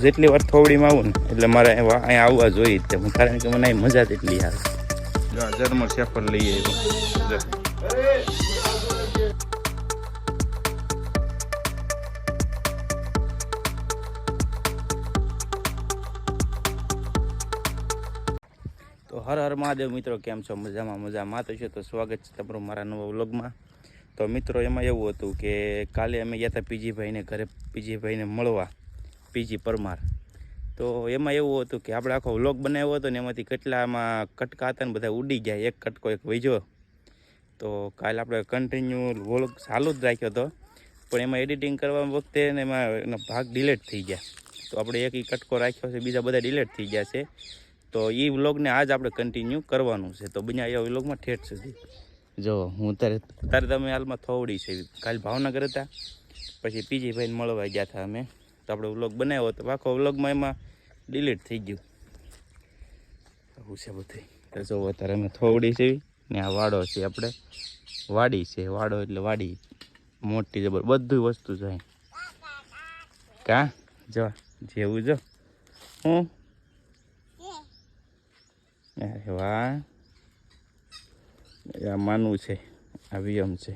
જેટલી વાર થોડીમાં આવું ને એટલે મારે અહીંયા આવવા જોઈએ જ તે, કારણ કે મને અહીં મજા જ એટલી આવે. જર્મન શેફર્ડ લઈ આવ્યો. તો હર હર મહાદેવ મિત્રો, કેમ છો? મજામાં તો છે. તો સ્વાગત છે તમારું મારા નવા વ્લોગમાં. તો મિત્રો એમાં એવું હતું કે કાલે અમે ગયા હતા પીજીભાઈને ઘરે, પીજીભાઈને મળવા, પીજી પરમાર. તો એમાં એવું હતું કે આપણે આખો વ્લોગ બનાવ્યો હતો ને એમાંથી કેટલામાં કટકા હતા ને બધા ઉડી ગયા, એક કટકો એક વહીજો. તો કાલે આપણે કન્ટિન્યુ વ્લોગ ચાલુ જ રાખ્યો હતો, પણ એમાં એડિટિંગ કરવા વખતે ને એમાં એનો ભાગ ડિલીટ થઈ ગયા. તો આપણે એક કટકો રાખ્યો છે, બીજા બધા ડિલીટ થઈ ગયા છે. તો એ વ્લોગને આજ આપણે કન્ટિન્યુ કરવાનું છે. તો બીજા એ વ્લોગમાં ઠેઠ સુધી જો હું તારે તમે હાલમાં થોડી છે. કાલે ભાવનગર હતા, પછી પીજીભાઈને મળવા ગયા હતા અમે. તો આપણે વ્લોગ બનાવ્યો હતો, આખો વ્લોગમાં એમાં ડિલીટ થઈ ગયું. આવું છે બધું. તો જો અત્યારે અમે થોડી છે ને આ વાડો છે, આપણે વાડી છે. વાડો એટલે વાડી મોટી જબર, બધું વસ્તુ જાય કા જો જેવું જો હું. અરે વાહ, આ માનવું છે, આ વિયમ છે.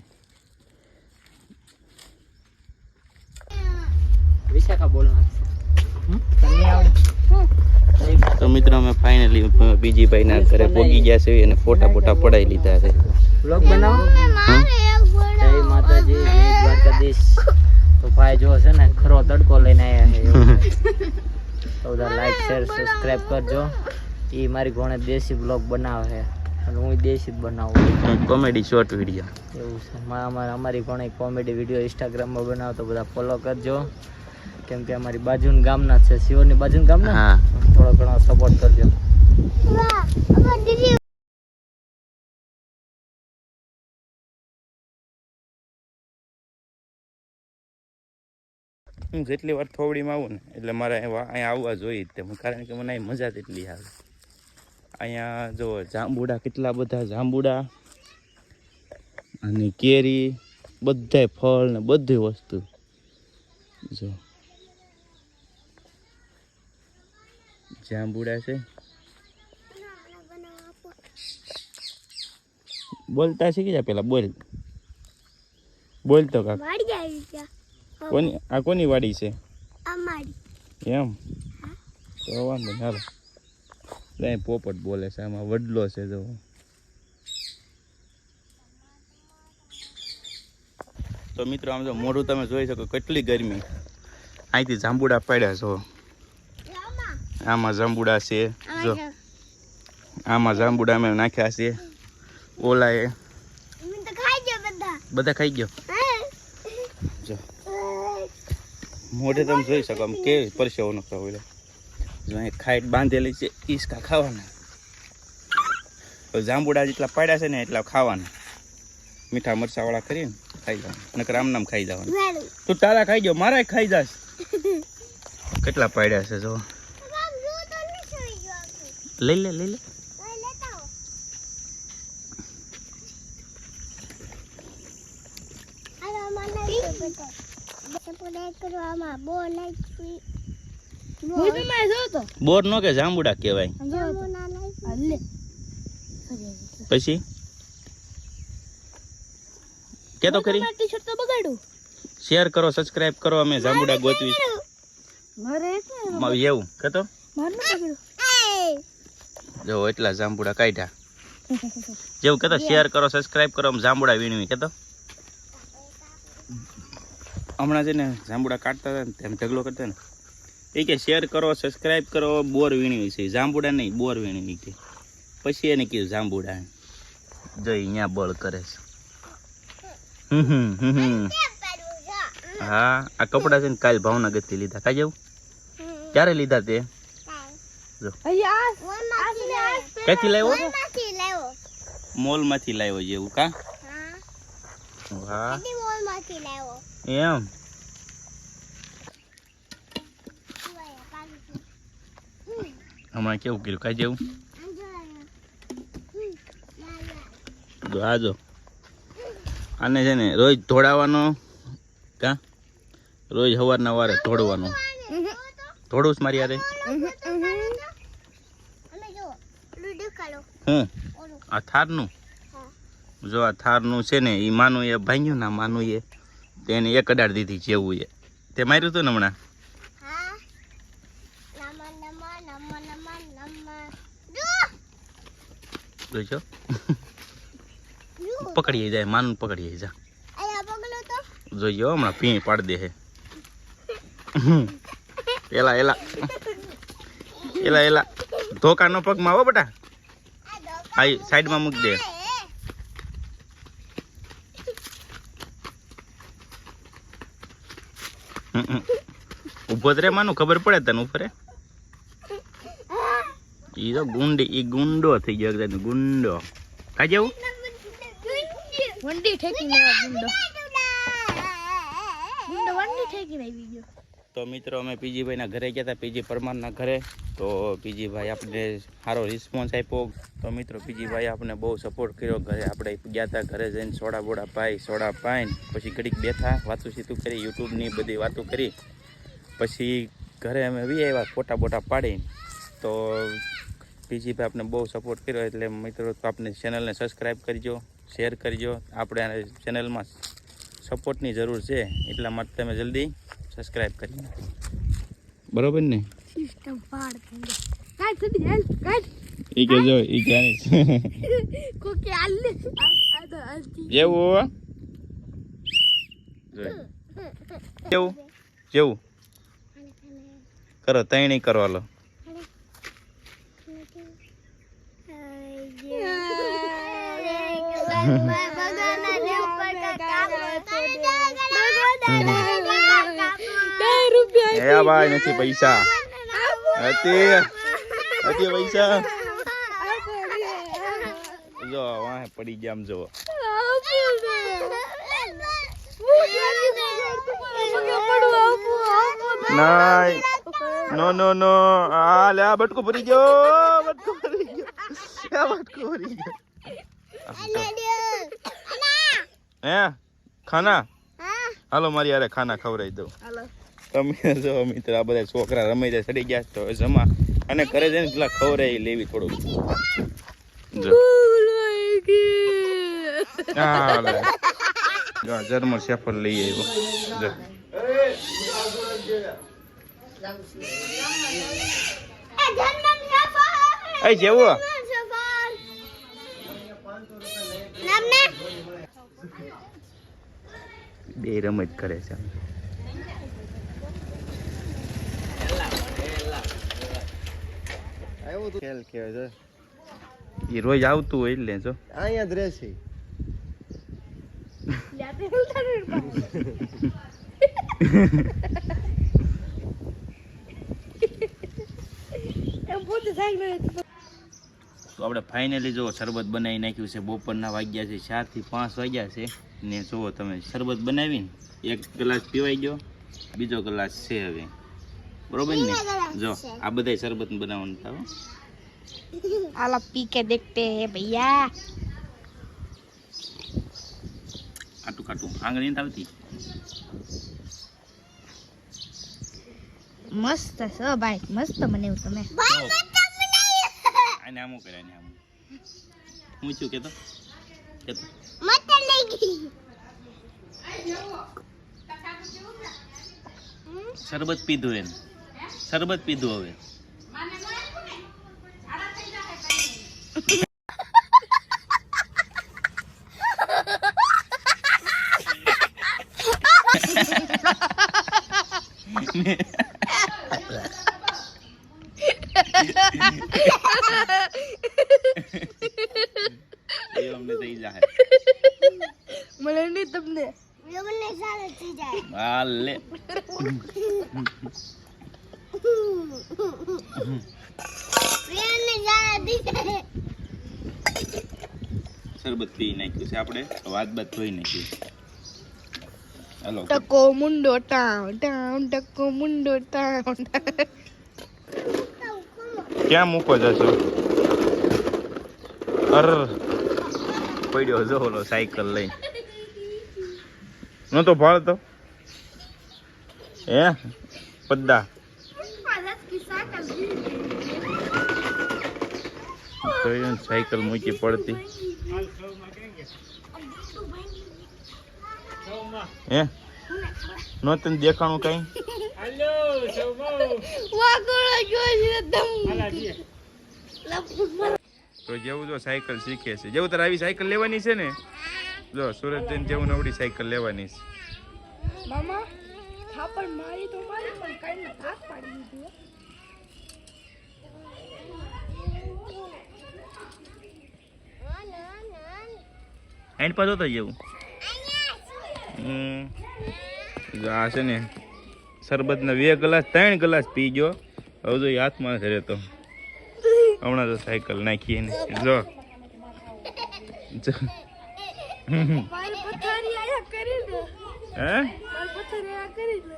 તો મિત્રો અમે ફાઇનલી પીજીભાઈના ઘરે પહોંચી ગયા છે અને ફોટા પડાવી લીધા છે. વ્લોગ બનાવો. જય માતાજી, જય દ્વારકાધીશ. તો ભાઈ જો છે ને ખરો તડકો લઈને આવ્યા છે. તો બધા લાઈક શેર સબસ્ક્રાઇબ કરજો. એ મારી ઘોણે દેશી બ્લોગ બનાવે છે અને હું દેશી જ બનાવું, કોમેડી શોર્ટ વિડીયો એવું છે. અમારી ઘોણે કોમેડી વિડીયો ઇન્સ્ટાગ્રામમાં બનાવો તો બધા ફોલો કરજો, કેમ કે અમારી બાજુના ગામના છે, શિવરની બાજુના ગામના. હા, થોડો ઘણો સપોર્ટ કરજો. હું જેટલી વાર થોડીમાં આવું ને એટલે મારે અહીંયા આવવા જોઈએ જ તે, કારણ કે મને અહીં મજા જ એટલી આવે. અહીંયા જો જાંબુડા, કેટલા બધા જાંબુડા અને કેરી, બધાય ફળ ને બધી વસ્તુ જો. જાંબુડા છે. બોલતા શીખી જા પેલા, બોલ તો કાક. કોની આ કોની વાડી છે? અમારી. એમ તો વાંધો ને, હાલો. પોપટ બોલે છે, આમાં વડલો છે જો. તો મિત્રો આમ જો મોઢું તમે જોઈ શકો, કેટલી ગરમી. અહીંથી જાંબુડા પડ્યા છો, આમાં જાંબુડા છે જો, આમાં જાંબુડા અમે નાખ્યા છે. ઓલા એ બધા ખાઈ ગયો જો. મોઢે તમે જોઈ શકો આમ કેવી પરસેવો નખતો હોય. ખાઈટ બાંધેલી છે, ઈસકા ખાવાના. જાંબુડા જેટલા પડ્યા છે ને એટલા ખાવાના, મીઠા મરચા વાળા કરીને ખાઈ જવાનું, નકર આમ નામ ખાઈ જવાનું. તું તારા ખાઈ જાવ, મારા ખાઈ જાશ. કેટલા પડ્યા છે જો, લઈ લે. બોર નો કે જાંબુડા કહેવાય. પછી કે તો ખરી, શેર કરો, સબસ્ક્રાઇબ કરો. અમે જાંબુડા ગોતવી એવું કેતો જો, એટલા જાંબુડા કાઢ્યા જેવું કેતો. શેર કરો, સબસ્ક્રાઇબ કરો, અમે જાંબુડા વીણવી કેતો. હમણાં છે ને જાંબુડા કાઢતા હતા ને તેમ ઢગલો કરતા ને, એ કે શેર કરો, સબસ્ક્રાઇબ કરો, બોર વીણવી છે, જાંબુડા નહીં બોર વીણવી કે. પછી એને કીધું જાંબુડા જો અહીંયા બળ કરે છે. હા, આ કપડા છે ને કાલ ભાવનગર થી લીધા. કાઈ જવું ક્યારે લીધા તે જો, ક્યાંથી લાવ્યો? મોલ માંથી લાવ્યો જેવું કા. વાહ, એમ. હમણાં કેવું કર્યું કાઈ જેવું જો. આ જો આને છે ને રોજ ધોડાવવાનો કા, રોજ સવારના વારે ધોડવાનો. થોડું જ મારી યારે આ થારનું જો આ થારનું છે ને એ માનું એ ભાંગ્યું ના માનું એ તેને એક અડાડ દીધી જેવું એ તે માર્યું હતું ને હમણાં જોઈજો પકડીએ જાય માનું પકડીએ જા જોઈજો હમણાં ભીણ પાડી દે હે એલા એલા એલા એલા ધોકાનો પગમાં આવો બેટા આ સાઈડમાં મૂકી દે ઉભો જ રે માનું ખબર પડે તને ઉપર ઈ તો ગુંડો થઈ ગયો એકદમ ગુંડો કાજે એવું વંડી ઠેકીને ગુંડો ગુંડો વંડી ઠેકીને આવી ગયો. તો મિત્રો અમે પીજીભાઈના ઘરે ગયા હતા, પીજી પરમારના ઘરે. તો પીજીભાઈ આપણે સારો રિસ્પોન્સ આપ્યો. તો મિત્રો પીજીભાઈ આપણે બહુ સપોર્ટ કર્યો. ઘરે આપણે ગયા હતા, ઘરે જઈને સોડા બોડા પાઈ, સોડા પાઈને પછી ઘડીક બેઠા, વાતું સીતું કરી, યુટ્યુબની બધી વાતો કરી. પછી ઘરે અમે વી આવ્યા ફોટા બોટા પાડી. તો પીજીભાઈ આપણે બહુ સપોર્ટ કર્યો. એટલે મિત્રો આપણે ચેનલને સબસ્ક્રાઈબ કરજો, શેર કરજો. આપણે આ ચેનલમાં સપોર્ટની જરૂર છે, એટલા માટે તમે જલ્દી સબસ્ક્રાઇબ કરી નાખો. બરોબર ને? સિસ્ટમ પાડ દે કાઈ સડી હાલ કાઈ ઈ કે જો ઈ જાણીશ કોકે આલે આ તો આલતી જેવું જેવું જેવું કરો તૈણી કરો હાલો. એ ભાઈ નથી પૈસા, નથી પૈસા. જો વાહે પડી ગયા આમ જો. નાય નો નો નો આ લે આ બટકો ભરી ગયો, બટકો ભરી ગયો, આ બટકો ભરી ગયો. હે ખાના હાલો મારી યાર ખાના ખવડાવી દઉં. તમે જો મિત્ર આ બધા છોકરા રમાઈ જાય ચડી ગયા. તો જમા અને ઘરે જઈને પેલા ખવડાવી લેવી થોડુંક. જો જો જર્મન શેફર લઈ આવ્યો. જો એ જેવો બે રમત કરે છે. ખેલ ખેલ એ રોજ આવતું હોય એટલે જો અહીંયા જ રહેશે. તો આપણે ફાઇનલી જો શરબત બનાવી નાખ્યું છે. બપોરના વાગ્યા છે 4 થી 5 વાગ્યા છે ને જુઓ તમે શરબત બનાવીને એક ગ્લાસ પીવાઈ ગયો, બીજો ગ્લાસ છે હવે. બરોબર ને? જો આ બધા શરબત બનાવવાનું થાવ. आला पी के देखते हैं भैया. કાટું કાટું આંગળી નથી આવતી. मस्त છે ભાઈ, મસ્ત બનાવ્યું તમે. આને આમો કરે, આને આમો. હું શું કેતો કેતો મત લઈ ગઈ. શરબત પીધું એને, શરબત પીધું હવે. અમને થઈ જાય, મને નહીં તમને હાલે. શરબત પી નાખ્યું છે આપણે, વાત બાદ ધોઈ નાખ્યું. હાલો ટકો મુંડો ટાઉન ટાઉન, ટકો મુંડો ટાઉન. ક્યાં મૂકો જશો? અર પડ્યો જો ઓલો સાયકલ લઈને. નતો ભાળતો હે પદ્દા જોયું ને સાયકલ મૂકી પડતી હે નો તને દેખાણું કઈ તો જેવું જો સાયકલ શીખે છે જેવું તારે આવી સાયકલ લેવાની છે ને જો સુરત જઈને જેવું નવડી સાયકલ લેવાની છે મામા થાપડ મારી તો મારી પણ કઈને ભાગ પાડી દીધી એન્ડ પાછો તો જેવું આ છે ને શરબતના 2 ગ્લાસ 3 ગ્લાસ પી ગયો હવે તો એ હાથમાં નથી રહેતો હમણાં તો સાયકલ નાખી એને જો મારી પથારી આયા કરી દે હે મારી પથારી આયા કરી દે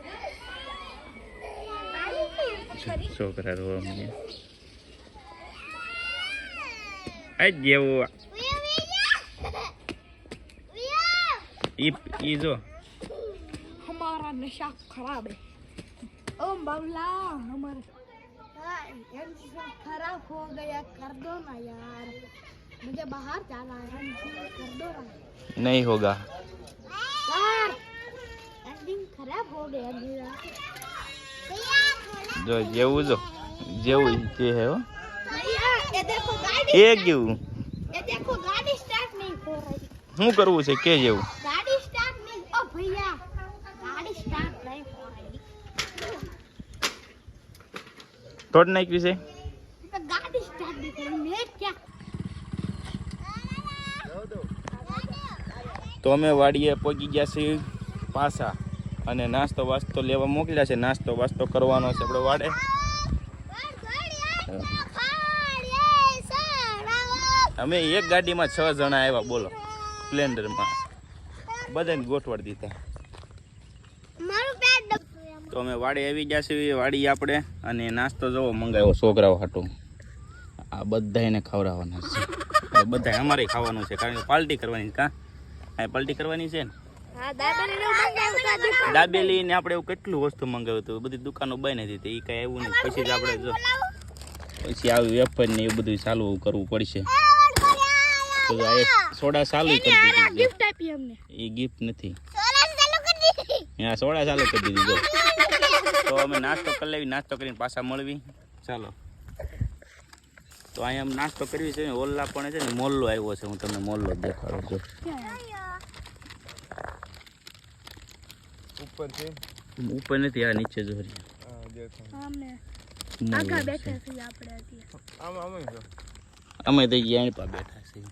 છોકરા રોવા મને આ જેવું ઈ જો हमारा नशा खराब है ओ बाबला हमारा खराब हो गया कर दो ना यार मुझे बाहर जाना है कर दो ना नहीं होगा यार एंडिंग खराब हो गया मेरा जो जेવું જો જેવું કે હે હો भैया ये देखो गाड़ी એ કેવું ये देखो गाड़ी स्टार्ट नहीं हो रही શું કરવું છે કે જેવું गाड़ी स्टार्ट नहीं ओ भैया गाड़ी स्टार्ट नहीं हो रही તોડ નાખ્યું છે तो गाड़ी स्टार्ट नहीं हो रही मैं क्या તો અમે વાડીએ પહોંચી ગયા છીએ પાછા અને નાસ્તો વાસ્તો લેવા મોકલ્યા છે નાસ્તો વાસ્તો કરવાનો છે આપણે વાડે અમે એક ગાડીમાં 6 જણા આવ્યા બોલો સ્પ્લેન્ડરમાં બધાને ગોઠવાડી દીધા તો અમે વાડી આવી ગયા છીએ વાડી આપણે અને નાસ્તો જોવો મંગાવ્યો છોકરાઓ હાટું આ બધાને ખવડાવવાના છે બધા અમારે ખાવાનું છે કારણ કે પાર્ટી કરવાની છે કાં આ પાર્ટી કરવાની છે ને દાબેલી ને આપણે એવું કેટલું વસ્તુ મંગાવ્યું હતું બધી દુકાનો બંધ હતી એ કઈ આવ્યું નહીં પછી જ આપણે જો પછી આવી વેફર ને એવું બધું ચાલુ કરવું પડશે તો આ સોડા ચાલુ કરી દીધી गिफ्ट આપી અમને એ ગિફ્ટ નથી હા સોડા ચાલુ કરી દીધી જો તો અમે નાસ્તો કરી લેવી નાસ્તો કરીને પાછા મળવી ચાલો તો અહીંયા અમે નાસ્તો કરવી છે ને ઓલ્લા પણ છે ને મોલ્લો આવ્યો છે હું તમને મોલ્લો દેખાડું છું ઉપર નથી આ નીચે જો સામે આગા બેઠા છીએ આપણે અત્યારે અમે તો અહીંયા પા બેઠા છીએ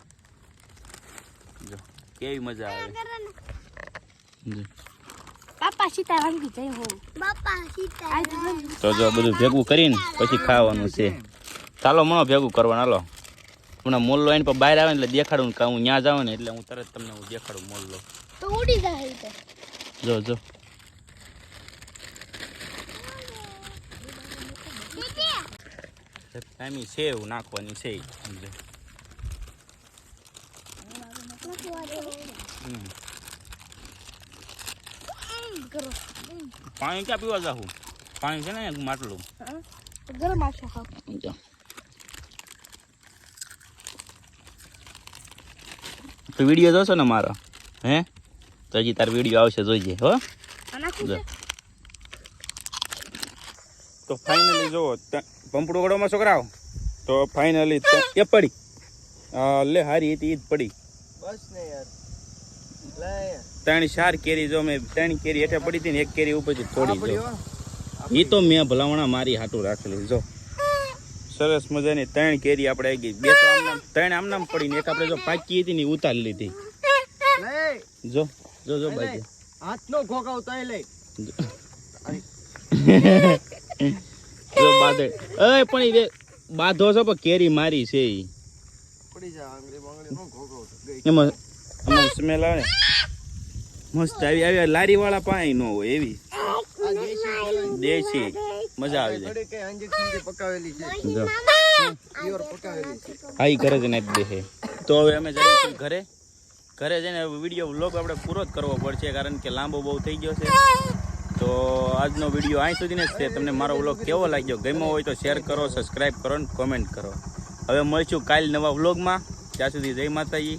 જો કેવી મજા આવે જો પાપા સીતારામજી જય હો બાપા સીતારામ તો જો બધું ભેગું કરીને પછી ખાવાનું છે ચાલો મણો ભેગું કરવાનું હાલો હમણાં મોલ્લો આવીને પણ બહાર આવે ને એટલે દેખાડું કે હું ત્યાં જાઉં ને એટલે હું તરત તમને હું દેખાડું મોલ્લો તો ઉડી જાય તો જો જો ટાઈમી સેવ નાખવાની છે પાણી ક્યાં પીવા જાઉં પાણી છે ને માટલું ગરમ આવશે ખાવ જો તો વિડીયો જોશો ને મારો હે તો હજી તાર વિડીયો આવશે જોઈજે હો જો તો ફાઇનલી જો પંપડું ગળોમાં છોકરાઓ તો ફાઇનલી એ પડી લે હારી હતી ઈ જ પડી બસ ને યાર લે 3-4 કેરી જો મેં 3 કેરી હેઠે પડી હતી ને 1 કેરી ઉપરથી તોડી જો એ તો મેં ભલામણા મારી હાટું રાખેલું જો સરસ મજાની 3 કેરી આપણે આવી ગઈ બે તો આમનામ 3 આમનામ પડીને એક આપણે જો પાકી હતી ને ઉતારી લીધી જો જો જો બાજુ હાથનો ખોખાવતા લે જો બાદે એ પણ એ બાધો છો પણ કેરી મારી છે ઈ પડી જા આંગળી બાંગળી નો ખોખાવતો ગઈ એમાં સ્મેલ આવે મસ્ત આવી લારી વાળા પાણી ન હોય એવી આ દેશી મજા આવી જાય કે ઇન્જેક્શન થી પકાવેલી છે જો પ્યોર પકાવેલી છે હા ઈ ઘરે જ નાખી દે છે તો હવે અમે જઈશું ઘરે જઈને વિડીયો વ્લોગ આપણે પૂરો જ કરવો પડશે કારણ કે લાંબો બહુ થઈ ગયો છે તો આજનો વિડીયો અહીં સુધીને જ છે તમને મારો વ્લોગ કેવો લાગ્યો ગમ્યો હોય તો શેર કરો સબસ્ક્રાઈબ કરો અને કોમેન્ટ કરો હવે મળશું કાલ નવા વ્લોગમાં. ત્યાં સુધી જય માતાજી.